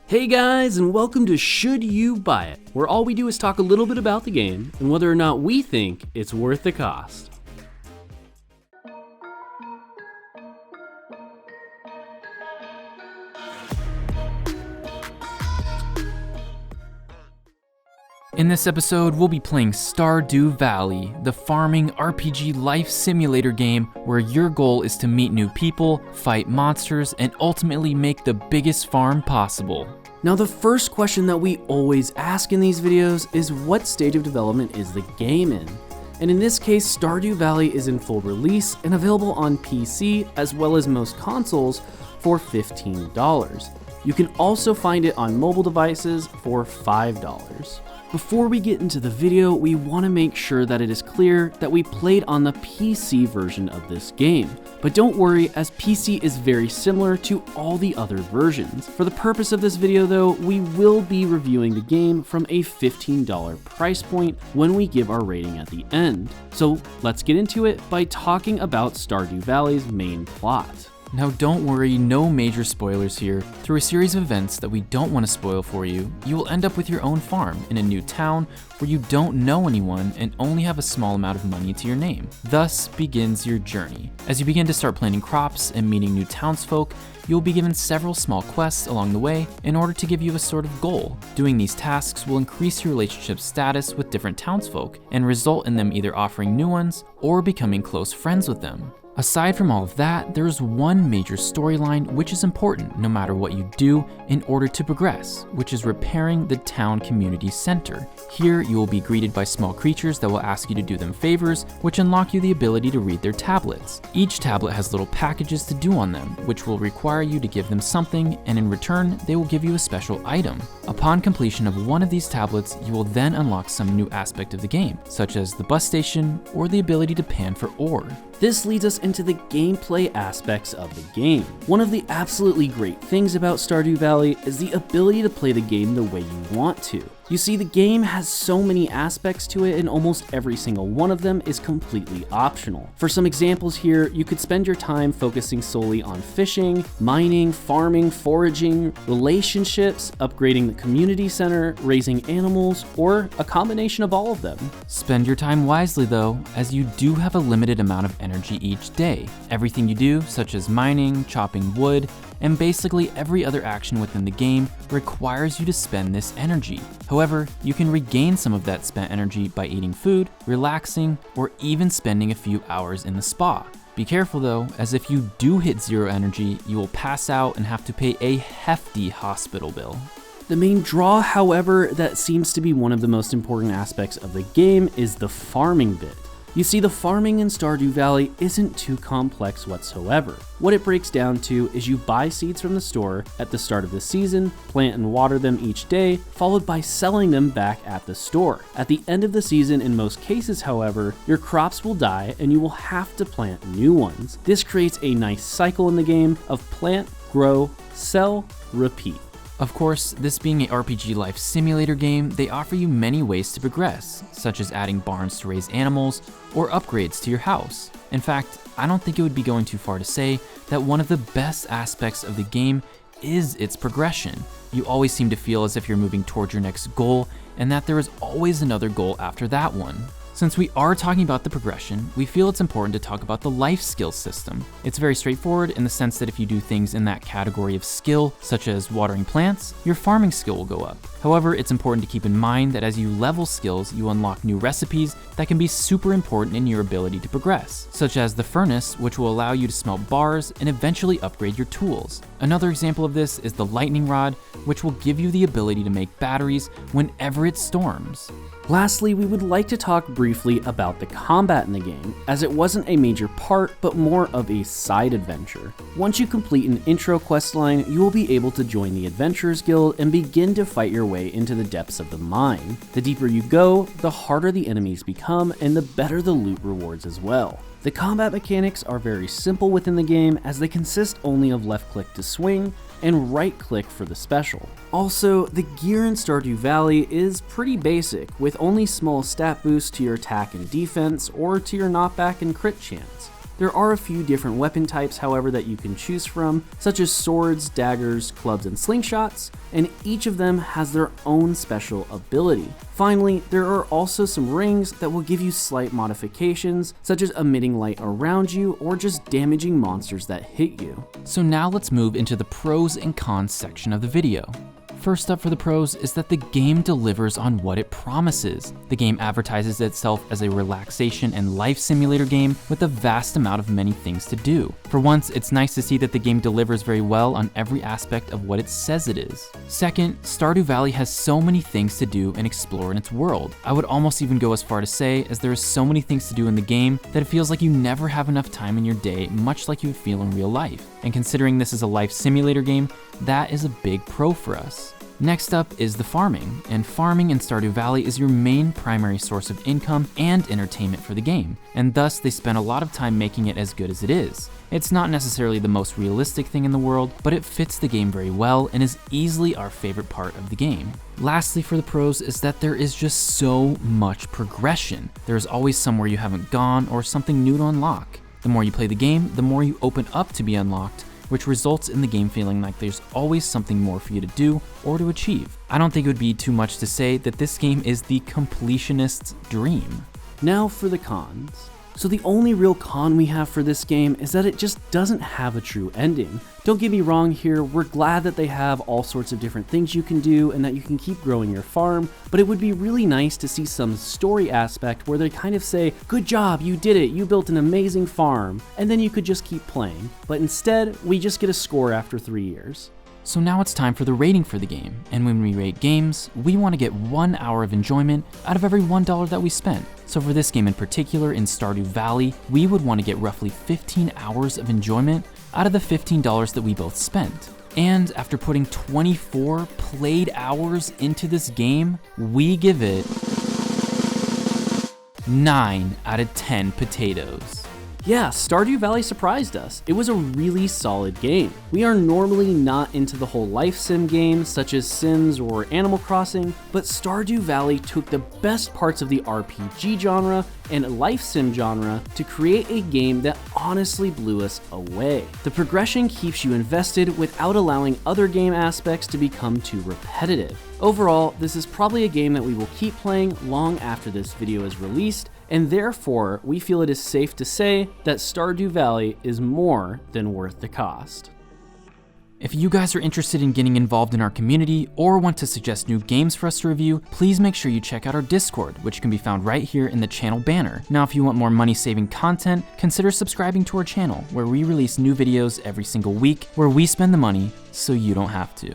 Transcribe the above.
Hey guys, and welcome to Should You Buy It, where all we do is talk a little bit about the game and whether or not we think it's worth the cost. In this episode, we'll be playing Stardew Valley, the farming RPG life simulator game where your goal is to meet new people, fight monsters, and ultimately make the biggest farm possible. Now the first question that we always ask in these videos is what stage of development is the game in? And in this case, Stardew Valley is in full release and available on PC as well as most consoles for $15. You can also find it on mobile devices for $5. Before we get into the video, we want to make sure that it is clear that we played on the PC version of this game. But don't worry, as PC is very similar to all the other versions. For the purpose of this video though, we will be reviewing the game from a $15 price point when we give our rating at the end. So let's get into it by talking about Stardew Valley's main plot. Now don't worry, no major spoilers here. Through a series of events that we don't want to spoil for you, you will end up with your own farm in a new town where you don't know anyone and only have a small amount of money to your name. Thus begins your journey. As you begin to start planting crops and meeting new townsfolk, you'll be given several small quests along the way in order to give you a sort of goal. Doing these tasks will increase your relationship status with different townsfolk and result in them either offering new ones or becoming close friends with them. Aside from all of that, there is one major storyline which is important no matter what you do in order to progress, which is repairing the town community center. Here, you will be greeted by small creatures that will ask you to do them favors, which unlock you the ability to read their tablets. Each tablet has little packages to do on them, which will require you to give them something, and in return, they will give you a special item. Upon completion of one of these tablets, you will then unlock some new aspect of the game, such as the bus station or the ability to pan for ore. This leads us into the gameplay aspects of the game. One of the absolutely great things about Stardew Valley is the ability to play the game the way you want to. You see, the game has so many aspects to it and almost every single one of them is completely optional. For some examples here, you could spend your time focusing solely on fishing, mining, farming, foraging, relationships, upgrading the community center, raising animals, or a combination of all of them. Spend your time wisely though, as you do have a limited amount of energy each day. Everything you do, such as mining, chopping wood, and basically every other action within the game requires you to spend this energy. However, you can regain some of that spent energy by eating food, relaxing, or even spending a few hours in the spa. Be careful though, as if you do hit zero energy, you will pass out and have to pay a hefty hospital bill. The main draw, however, that seems to be one of the most important aspects of the game is the farming bit. You see, the farming in Stardew Valley isn't too complex whatsoever. What it breaks down to is you buy seeds from the store at the start of the season, plant and water them each day, followed by selling them back at the store. At the end of the season, in most cases, however, your crops will die and you will have to plant new ones. This creates a nice cycle in the game of plant, grow, sell, repeat. Of course, this being an RPG life simulator game, they offer you many ways to progress, such as adding barns to raise animals or upgrades to your house. In fact, I don't think it would be going too far to say that one of the best aspects of the game is its progression. You always seem to feel as if you're moving towards your next goal and that there is always another goal after that one. Since we are talking about the progression, we feel it's important to talk about the life skill system. It's very straightforward in the sense that if you do things in that category of skill, such as watering plants, your farming skill will go up. However, it's important to keep in mind that as you level skills, you unlock new recipes that can be super important in your ability to progress, such as the furnace, which will allow you to smelt bars and eventually upgrade your tools. Another example of this is the lightning rod, which will give you the ability to make batteries whenever it storms. Lastly, we would like to talk briefly about the combat in the game, as it wasn't a major part, but more of a side adventure. Once you complete an intro questline, you will be able to join the Adventurers Guild and begin to fight your way into the depths of the mine. The deeper you go, the harder the enemies become, and the better the loot rewards as well. The combat mechanics are very simple within the game, as they consist only of left click to swing and right click for the special. Also, the gear in Stardew Valley is pretty basic, with only small stat boosts to your attack and defense or to your knockback and crit chance. There are a few different weapon types, however, that you can choose from, such as swords, daggers, clubs, and slingshots, and each of them has their own special ability. Finally, there are also some rings that will give you slight modifications, such as emitting light around you or just damaging monsters that hit you. So now let's move into the pros and cons section of the video. First up for the pros is that the game delivers on what it promises. The game advertises itself as a relaxation and life simulator game with a vast amount of many things to do. For once, it's nice to see that the game delivers very well on every aspect of what it says it is. Second, Stardew Valley has so many things to do and explore in its world. I would almost even go as far to say, as there is so many things to do in the game, that it feels like you never have enough time in your day, much like you would feel in real life. And considering this is a life simulator game, that is a big pro for us. Next up is the farming, and farming in Stardew Valley is your main primary source of income and entertainment for the game, and thus they spend a lot of time making it as good as it is. It's not necessarily the most realistic thing in the world, but it fits the game very well and is easily our favorite part of the game. Lastly for the pros is that there is just so much progression. There is always somewhere you haven't gone or something new to unlock. The more you play the game, the more you open up to be unlocked, which results in the game feeling like there's always something more for you to do or to achieve. I don't think it would be too much to say that this game is the completionist's dream. Now for the cons. So the only real con we have for this game is that it just doesn't have a true ending. Don't get me wrong here, we're glad that they have all sorts of different things you can do and that you can keep growing your farm, but it would be really nice to see some story aspect where they kind of say, good job, you did it, you built an amazing farm, and then you could just keep playing. But instead, we just get a score after 3 years. So now it's time for the rating for the game, and when we rate games, we want to get 1 hour of enjoyment out of every $1 that we spent. So for this game in particular, in Stardew Valley, we would want to get roughly 15 hours of enjoyment out of the $15 that we both spent. And after putting 24 played hours into this game, we give it 9 out of 10 potatoes. Yeah, Stardew Valley surprised us. It was a really solid game. We are normally not into the whole life sim games such as Sims or Animal Crossing, but Stardew Valley took the best parts of the RPG genre and life sim genre to create a game that honestly blew us away. The progression keeps you invested without allowing other game aspects to become too repetitive. Overall, this is probably a game that we will keep playing long after this video is released, and therefore, we feel it is safe to say that Stardew Valley is more than worth the cost. If you guys are interested in getting involved in our community or want to suggest new games for us to review, please make sure you check out our Discord, which can be found right here in the channel banner. Now, if you want more money-saving content, consider subscribing to our channel, where we release new videos every single week, where we spend the money so you don't have to.